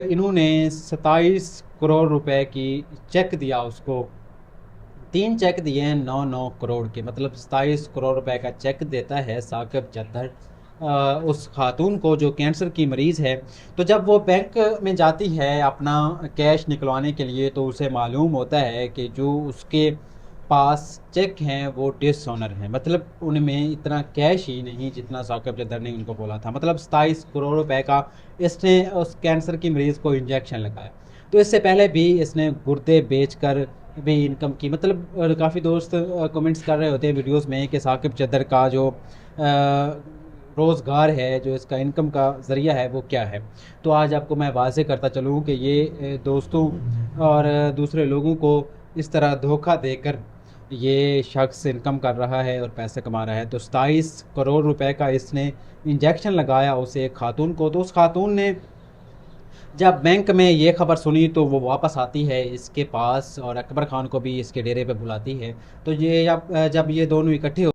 इन्होंने 27 करोड़ रुपए की चेक दिया उसको। 3 चेक दिए हैं 9-9 करोड़ के, मतलब 27 करोड़ रुपए का चेक देता है साकिब चद्दर उस खातून को जो कैंसर की मरीज़ है। तो जब वो बैंक में जाती है अपना कैश निकलवाने के लिए, तो उसे मालूम होता है कि जो उसके पास चेक हैं वो डिसऑनर हैं, मतलब उनमें इतना कैश ही नहीं जितना साकिब चद्दर ने उनको बोला था। मतलब 27 करोड़ रुपए का इसने उस कैंसर की मरीज़ को इंजेक्शन लगाया। तो इससे पहले भी इसने गुर्दे बेचकर भी इनकम की। मतलब काफ़ी दोस्त कमेंट्स कर रहे होते हैं वीडियोस में कि साकिब चद्दर का जो रोज़गार है, जो इसका इनकम का ज़रिया है वो क्या है। तो आज आपको मैं वाज़ेह करता चलूँ कि ये दोस्तों और दूसरे लोगों को इस तरह धोखा देकर ये शख्स इनकम कर रहा है और पैसे कमा रहा है। तो 27 करोड़ रुपए का इसने इंजेक्शन लगाया उसे एक खातून को। तो उस खातून ने जब बैंक में ये खबर सुनी तो वो वापस आती है इसके पास और अकबर खान को भी इसके डेरे पे बुलाती है। तो ये जब ये दोनों इकट्ठे